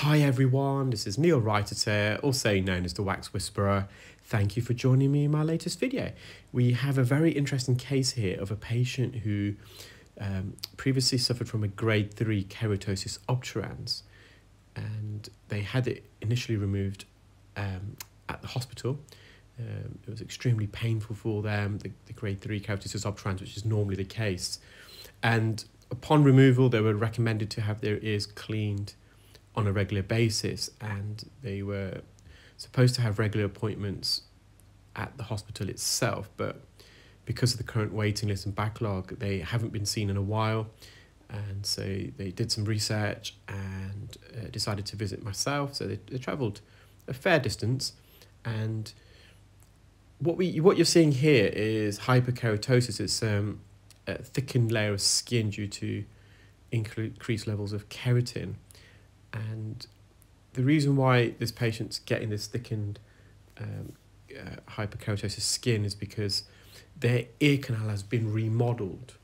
Hi everyone, this is Neel Raithatha, also known as the Wax Whisperer. Thank you for joining me in my latest video. We have a very interesting case here of a patient who previously suffered from a grade 3 keratosis obturans, and they had it initially removed at the hospital. It was extremely painful for them, the grade 3 keratosis obturans, which is normally the case. And upon removal, they were recommended to have their ears cleaned on a regular basis, and they were supposed to have regular appointments at the hospital itself, but because of the current waiting list and backlog, they haven't been seen in a while. And so they did some research and decided to visit myself. So they travelled a fair distance, and what you're seeing here is hyperkeratosis. It's a thickened layer of skin due to increased levels of keratin. And the reason why this patient's getting this thickened hyperkeratosis skin is because their ear canal has been remodeled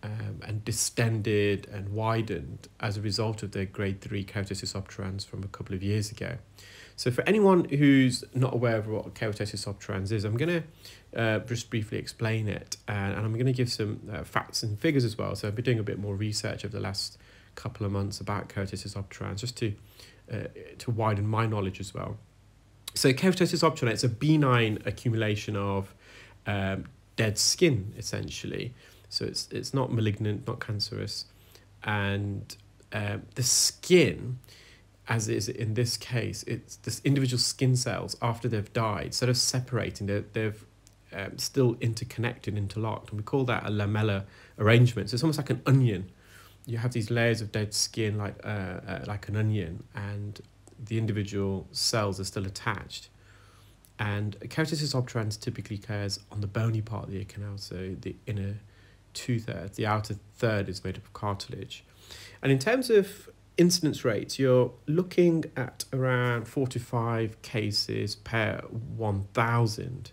and distended and widened as a result of their grade 3 keratosis obturans from a couple of years ago. So for anyone who's not aware of what keratosis obturans is, I'm going to just briefly explain it, and I'm going to give some facts and figures as well. So I've been doing a bit more research over the last couple of months about keratosis obturans, just to widen my knowledge as well. So keratosis obturans, it's a benign accumulation of dead skin, essentially. So it's not malignant, not cancerous, and the skin, as is in this case, it's this individual skin cells after they've died, instead of separating, they've still interconnected, interlocked, and we call that a lamellar arrangement. So it's almost like an onion. You have these layers of dead skin like an onion, and the individual cells are still attached. And keratosis obturans typically occurs on the bony part of the ear canal, so the inner 2/3, the outer third is made up of cartilage. And in terms of incidence rates, you're looking at around 4 to 5 cases per 1,000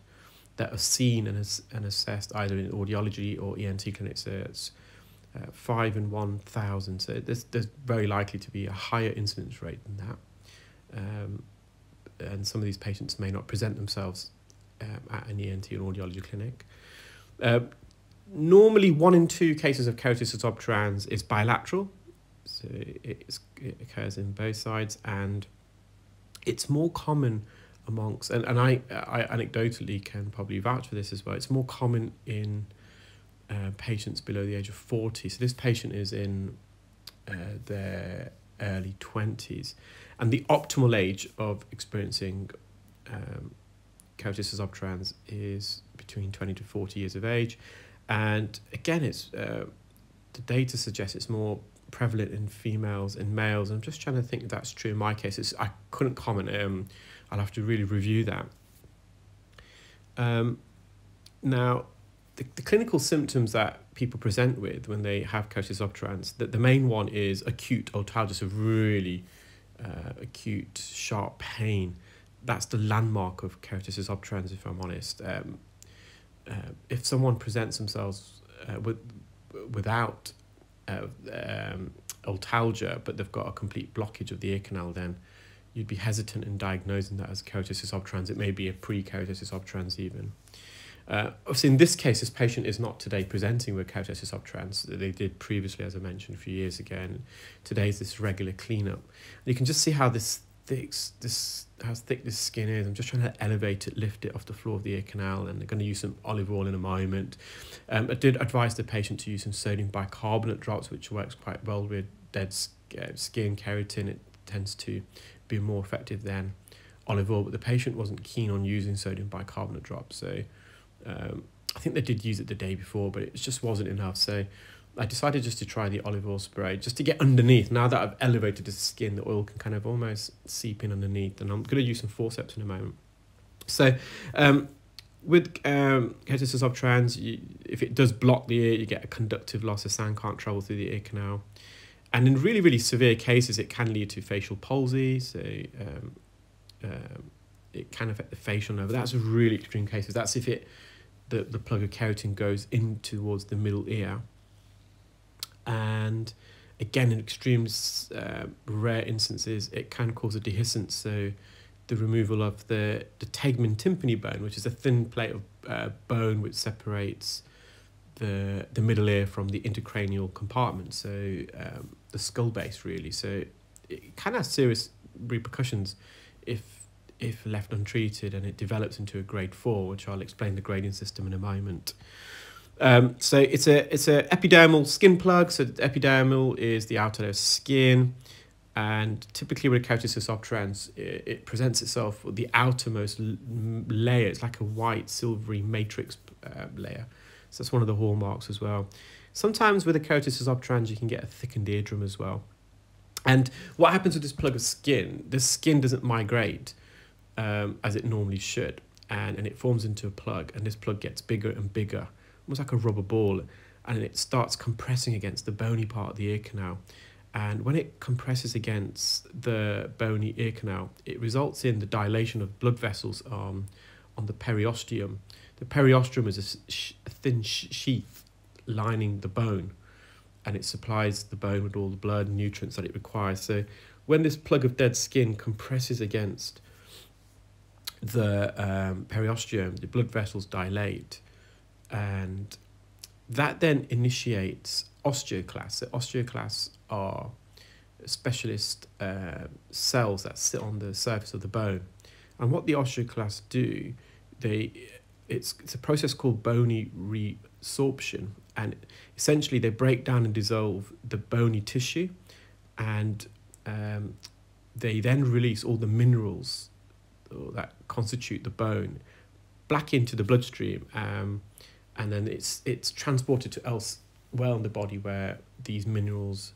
that are seen and assessed either in audiology or ENT clinics. So it's 5 in 1,000, so there's very likely to be a higher incidence rate than that. And some of these patients may not present themselves at an ENT or audiology clinic. Normally 1 in 2 cases of keratosis obturans is bilateral, so it occurs in both sides, and it's more common amongst, and I anecdotally can probably vouch for this as well, it's more common in patients below the age of 40. So this patient is in their early 20s, and the optimal age of experiencing keratosis obturans is between 20 to 40 years of age. And again, it's the data suggests it's more prevalent in females and males. I'm just trying to think if that's true in my case. I couldn't comment. I'll have to really review that. Now, the clinical symptoms that people present with when they have keratosis obturans, the main one is acute otalgia, so really acute, sharp pain. That's the landmark of keratosis obturans, if I'm honest. If someone presents themselves without otalgia, but they've got a complete blockage of the ear canal, then you'd be hesitant in diagnosing that as keratosis obturans. It may be a pre-keratosis obturans even. Obviously, in this case, this patient is not today presenting with keratosis obturans. They did previously, as I mentioned, a few years ago, and today is this regular cleanup. And you can just see how how thick this skin is. I'm just trying to elevate it, lift it off the floor of the ear canal, and they're going to use some olive oil in a moment. I did advise the patient to use some sodium bicarbonate drops, which works quite well with dead skin keratin. It tends to be more effective than olive oil, but the patient wasn't keen on using sodium bicarbonate drops, so I think they did use it the day before, but it just wasn't enough. So I decided just to try the olive oil spray, just to get underneath. Now that I've elevated the skin, the oil can kind of almost seep in underneath, and I'm going to use some forceps in a moment. So with keratosis obturans, if it does block the ear, you get a conductive loss. The sound can't travel through the ear canal. And in really, really severe cases, it can lead to facial palsy. So it can affect the facial nerve. That's really extreme cases. That's if the plug of keratin goes in towards the middle ear. And Again, in extreme rare instances, it can cause a dehiscence, so the removal of the tegmen tympani bone, which is a thin plate of bone which separates the middle ear from the intercranial compartment, so the skull base really. So it can have serious repercussions if left untreated, and it develops into a grade 4, which I'll explain the grading system in a moment. So it's a epidermal skin plug. So the epidermal is the outer layer of skin, and typically with Keratosis obturans, it presents itself with the outermost layer. It's like a white silvery matrix layer. So that's one of the hallmarks as well. Sometimes with a Keratosis obturans, you can get a thickened eardrum as well. And what happens with this plug of skin? The skin doesn't migrate as it normally should, and it forms into a plug, and this plug gets bigger and bigger, almost like a rubber ball, and it starts compressing against the bony part of the ear canal. And when it compresses against the bony ear canal, it results in the dilation of blood vessels on the periosteum. The periosteum is a thin sheath lining the bone, and it supplies the bone with all the blood and nutrients that it requires. So when this plug of dead skin compresses against the periosteum, the blood vessels dilate, and that then initiates osteoclasts. So osteoclasts are specialist cells that sit on the surface of the bone, and what the osteoclasts do, it's a process called bony resorption, and essentially they break down and dissolve the bony tissue, and they then release all the minerals that constitute the bone back into the bloodstream, and then it's transported to elsewhere in the body where these minerals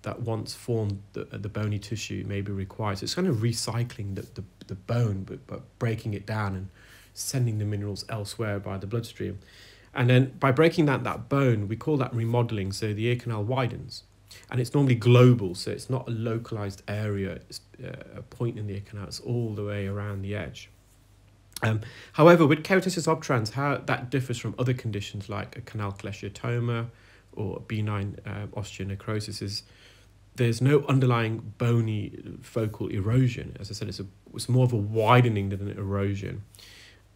that once formed the bony tissue may be required. So it's kind of recycling the bone, but breaking it down and sending the minerals elsewhere by the bloodstream. And then by breaking that bone, we call that remodeling. So the ear canal widens, and it's normally global, so it's not a localized area, it's a point in the ear canal, it's all the way around the edge. However, with Keratosis obturans, how that differs from other conditions like a canal cholesteatoma or benign osteonecrosis is there's no underlying bony focal erosion. As I said, it's more of a widening than an erosion.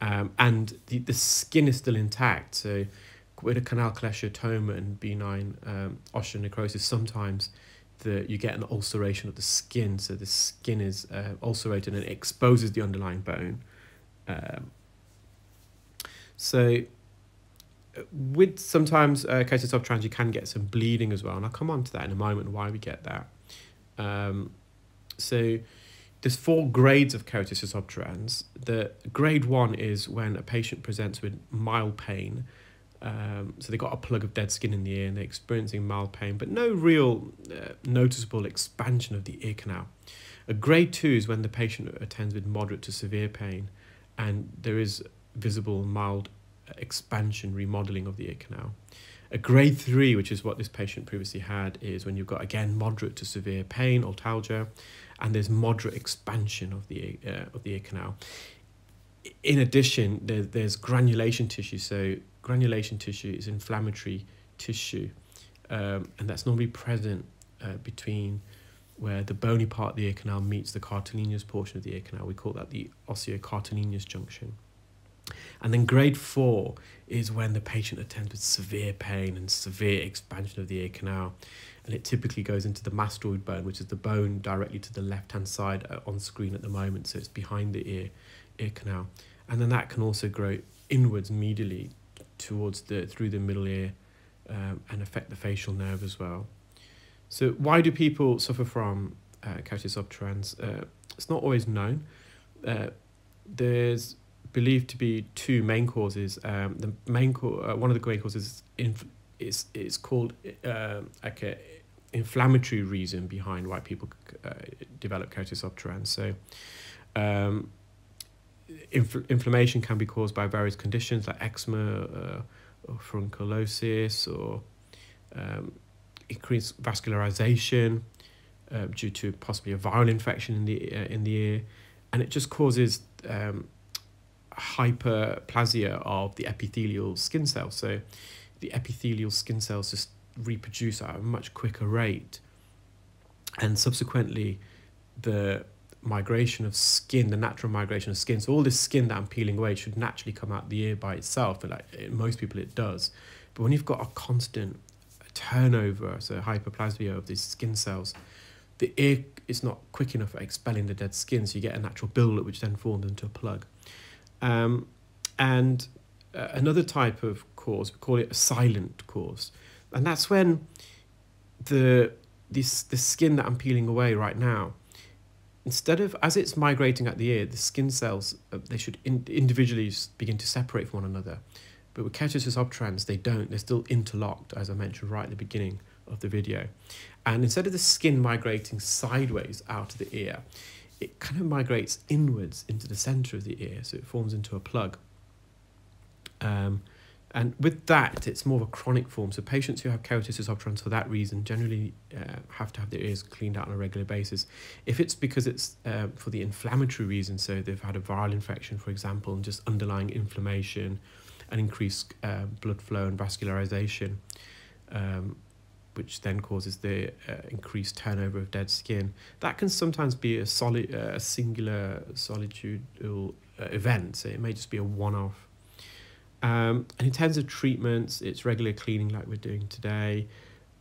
And the skin is still intact. So with a canal cholesteatoma and benign osteonecrosis, sometimes you get an ulceration of the skin. So the skin is ulcerated and it exposes the underlying bone. So with sometimes Keratosis obturans, you can get some bleeding as well, and I'll come on to that in a moment, why we get that. So there's 4 grades of Keratosis obturans. The grade 1 is when a patient presents with mild pain. So they got a plug of dead skin in the ear and they're experiencing mild pain, but no real noticeable expansion of the ear canal. A grade 2 is when the patient attends with moderate to severe pain, and there is visible mild expansion, remodeling of the ear canal. A grade 3, which is what this patient previously had, is when you've got, again, moderate to severe pain, otalgia, and there's moderate expansion of the ear canal. In addition, there's granulation tissue. So granulation tissue is inflammatory tissue, and that's normally present between where the bony part of the ear canal meets the cartilaginous portion of the ear canal. We call that the osseo-cartilaginous junction. And then grade 4 is when the patient attends with severe pain and severe expansion of the ear canal, and it typically goes into the mastoid bone, which is the bone directly to the left-hand side on screen at the moment, so it's behind the ear canal. And then that can also grow inwards medially towards through the middle ear and affect the facial nerve as well. So why do people suffer from Keratosis obturans? It's not always known. There's believed to be 2 main causes. The main one of the main causes is called like a inflammatory reason behind why people develop Keratosis obturans. So inflammation can be caused by various conditions like eczema, or furunculosis, or increased vascularization due to possibly a viral infection in the ear, and it just causes hyperplasia of the epithelial skin cells. So the epithelial skin cells just reproduce at a much quicker rate. And subsequently, the migration of skin, the natural migration of skin, so all this skin that I'm peeling away should naturally come out the ear by itself, and like in most people it does. But when you've got a constant turnover, so hyperplasmia of these skin cells, the ear is not quick enough at expelling the dead skin, so you get a natural buildup which then forms into a plug. Another type of cause, we call it a silent cause, and that's when the skin that I'm peeling away right now, instead of, as it's migrating at the ear, the skin cells, they should individually begin to separate from one another. But with Keratosis obturans, they don't. They're still interlocked, as I mentioned right at the beginning of the video. And instead of the skin migrating sideways out of the ear, it kind of migrates inwards into the center of the ear, so it forms into a plug. And with that, it's more of a chronic form. So patients who have Keratosis obturans for that reason generally have to have their ears cleaned out on a regular basis. If it's because it's for the inflammatory reason, so they've had a viral infection, for example, and just underlying inflammation and increased blood flow and vascularization, which then causes the increased turnover of dead skin, that can sometimes be a singular solitudinal event. So it may just be a one-off. And in terms of treatments, it's regular cleaning like we're doing today,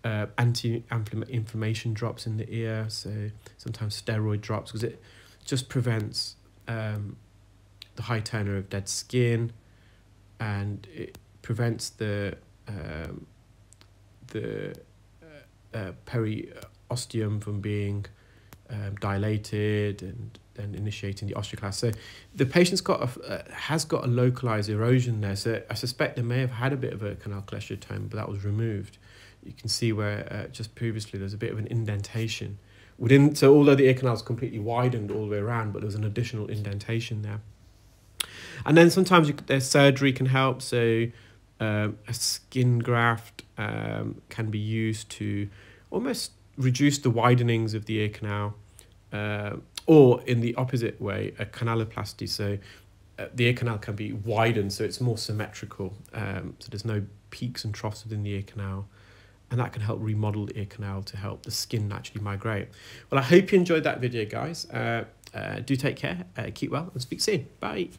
anti-inflammation drops in the ear, so sometimes steroid drops, because it just prevents the high turnover of dead skin, and it prevents the periosteum from being dilated and then initiating the osteoclast. So the patient's has got a localized erosion there. So I suspect they may have had a bit of a canal cholesteatoma, but that was removed. You can see where just previously there's a bit of an indentation within. So although the ear canal is completely widened all the way around, but there was an additional indentation there. And then sometimes there's surgery can help. So a skin graft can be used to almost reduce the widenings of the ear canal, or in the opposite way, a canaloplasty. So the ear canal can be widened, so it's more symmetrical. So there's no peaks and troughs within the ear canal, and that can help remodel the ear canal to help the skin naturally migrate. Well, I hope you enjoyed that video, guys. Do take care, keep well, and speak soon. Bye.